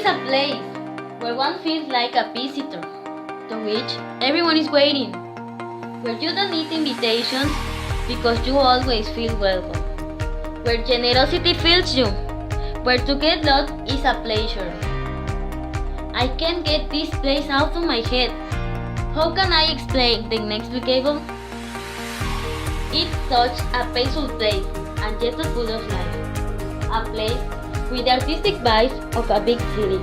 a place where one feels like a visitor, to which everyone is waiting, where you don't need invitations because you always feel welcome, where generosity fills you, where to get lost is a pleasure. I can't get this place out of my head. How can I explain the inexplicable? It's such a peaceful place and yet so full of life. A place with the artistic vibes of a big city,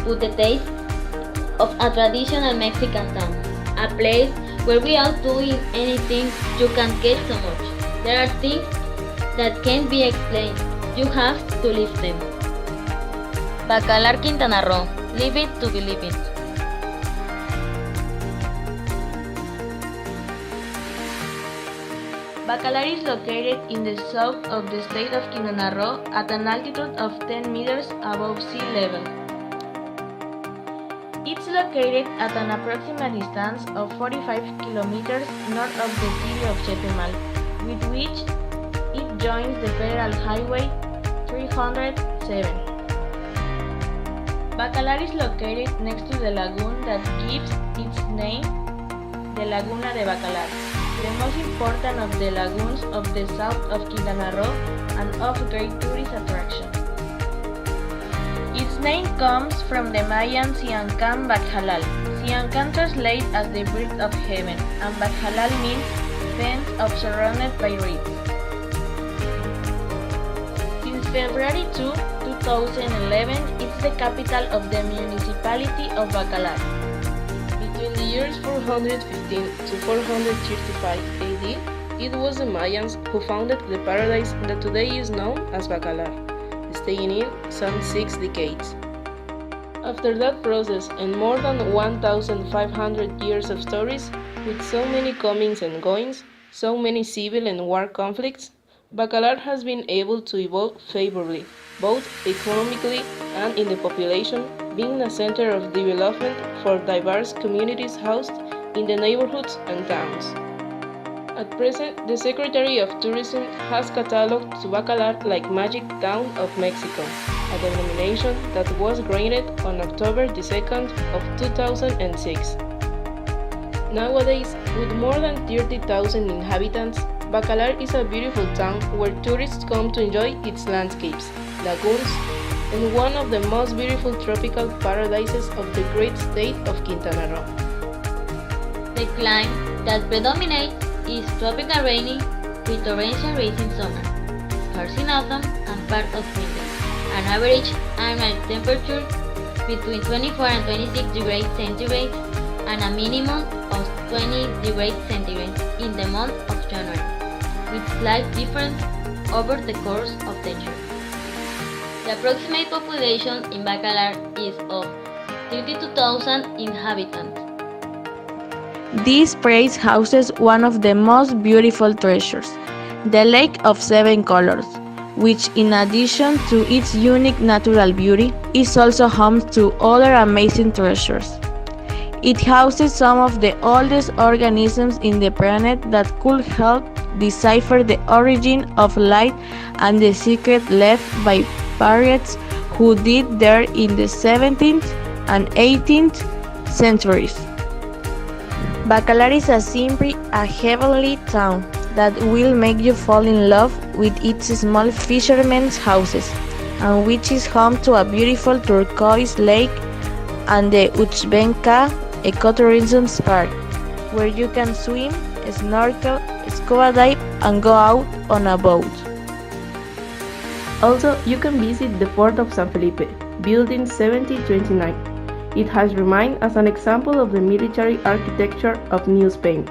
with the taste of a traditional Mexican town. A place where without doing anything you can get so much. There are things that can't be explained. You have to live them. Bacalar-Quintana Roo. Live it to believe it. Bacalar is located in the south of the state of Quintana Roo at an altitude of 10 meters above sea level. It's located at an approximate distance of 45 kilometers north of the city of Chetumal, with which it joins the Federal Highway 307. Bacalar is located next to the lagoon that gives its name, the Laguna de Bacalar, the most important of the lagoons of the south of Quintana Roo and of great tourist attraction. Its name comes from the Mayan Siancan Bacalar. Siancan translates as the bird of heaven, and Bacalar means fence of surrounded by reeds. Since February 2, 2011, it's the capital of the municipality of Bacalar. Between the years 415 to 435 AD, it was the Mayans who founded the paradise that today is known as Bacalar, staying in some 6 decades. After that process and more than 1,500 years of stories, with so many comings and goings, so many civil and war conflicts, Bacalar has been able to evolve favorably, both economically and in the population, being a center of development for diverse communities housed in the neighborhoods and towns. At present, the Secretary of Tourism has catalogued to Bacalar like Magic Town of Mexico, a denomination that was granted on October 2nd of 2006. Nowadays, with more than 30,000 inhabitants, Bacalar is a beautiful town where tourists come to enjoy its landscapes, lagoons, and one of the most beautiful tropical paradises of the great state of Quintana Roo. The climate that predominates is tropical rainy with torrential rains in summer, scarce in autumn and part of winter. An average annual temperature between 24 and 26 degrees centigrade and a minimum of 20 degrees centigrade in the month of January, with slight difference over the course of the year. The approximate population in Bacalar is of 32,000 inhabitants. This place houses one of the most beautiful treasures, the Lake of Seven Colors, which in addition to its unique natural beauty, is also home to other amazing treasures. It houses some of the oldest organisms in the planet that could help decipher the origin of light and the secret left by pirates who did there in the 17th and 18th centuries. Bacalar is simply a heavenly town that will make you fall in love with its small fishermen's houses, and which is home to a beautiful turquoise lake and the Uchbenca Ecotourism Park, where you can swim, snorkel, scuba dive, and go out on a boat. Also, you can visit the Fort of San Felipe, built in 1729. It has remained as an example of the military architecture of New Spain.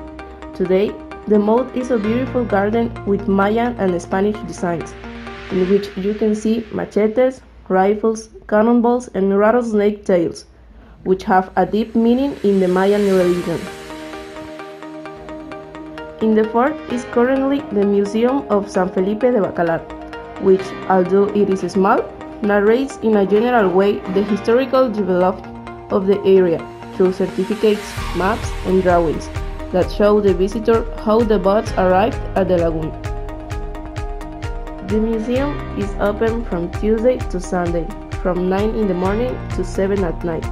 Today, the moat is a beautiful garden with Mayan and Spanish designs, in which you can see machetes, rifles, cannonballs, and rattlesnake tails, which have a deep meaning in the Mayan religion. In the fort is currently the Museum of San Felipe de Bacalar, which, although it is small, narrates in a general way the historical development of the area through certificates, maps, and drawings that show the visitor how the boats arrived at the lagoon. The museum is open from Tuesday to Sunday from 9 in the morning to 7 at night.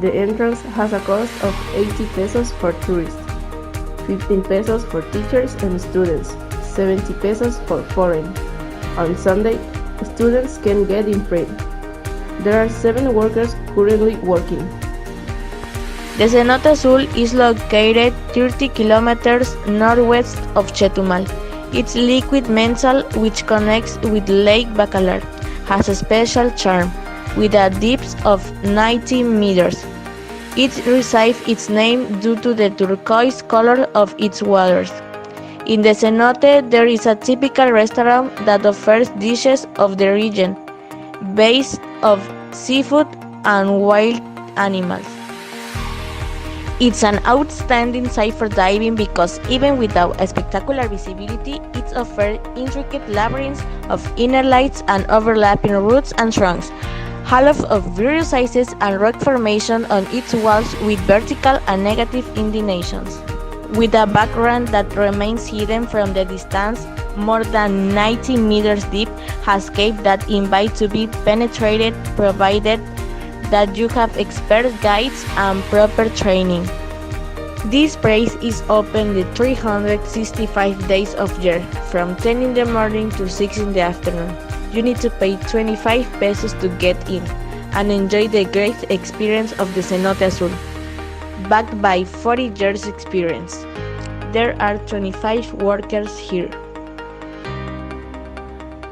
The entrance has a cost of 80 pesos for tourists, 15 pesos for teachers and students, 70 pesos for foreign. On Sunday, students can get in free. There are 7 workers currently working. The Cenote Azul is located 30 kilometers northwest of Chetumal. Its liquid mensal, which connects with Lake Bacalar, has a special charm, with a depth of 90 meters. It receives its name due to the turquoise color of its waters. In the cenote, there is a typical restaurant that offers dishes of the region, based on seafood and wild animals. It's an outstanding site for diving because even without a spectacular visibility, it offers intricate labyrinths of inner lights and overlapping routes and trunks, hollows of various sizes and rock formation on its walls with vertical and negative inclinations. With a background that remains hidden from the distance, more than 90 meters deep, has caves that invite to be penetrated provided that you have expert guides and proper training. This place is open the 365 days of year, from 10 in the morning to 6 in the afternoon. You need to pay 25 pesos to get in and enjoy the great experience of the Cenote Azul, backed by 40 years experience. There are 25 workers here.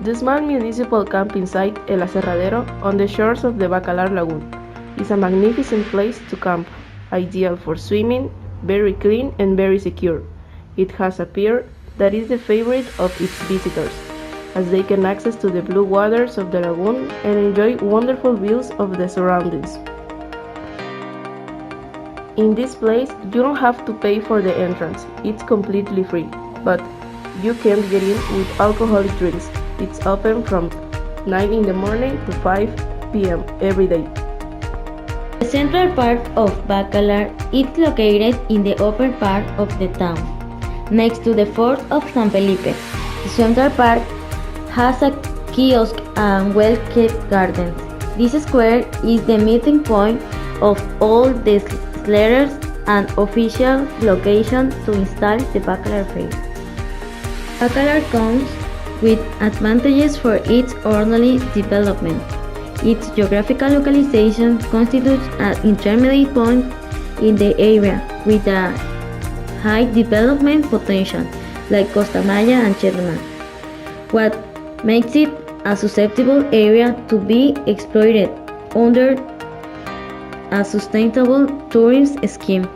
The small municipal camping site El Aserradero on the shores of the Bacalar Lagoon is a magnificent place to camp, ideal for swimming, very clean and very secure. It has a pier that is the favorite of its visitors, as they can access to the blue waters of the lagoon and enjoy wonderful views of the surroundings. In this place, you don't have to pay for the entrance, it's completely free, but you can get in with alcoholic drinks. It's open from 9 in the morning to 5 p.m. every day. The central part of Bacalar is located in the upper part of the town, next to the fort of San Felipe. The central park has a kiosk and well-kept gardens. This square is the meeting point of all the letters and official location to install the Bacalar Fair. Bacalar comes with advantages for its orderly development. Its geographical localization constitutes an intermediate point in the area with a high development potential, like Costa Maya and Chetumal, what makes it a susceptible area to be exploited under a sustainable tourism scheme.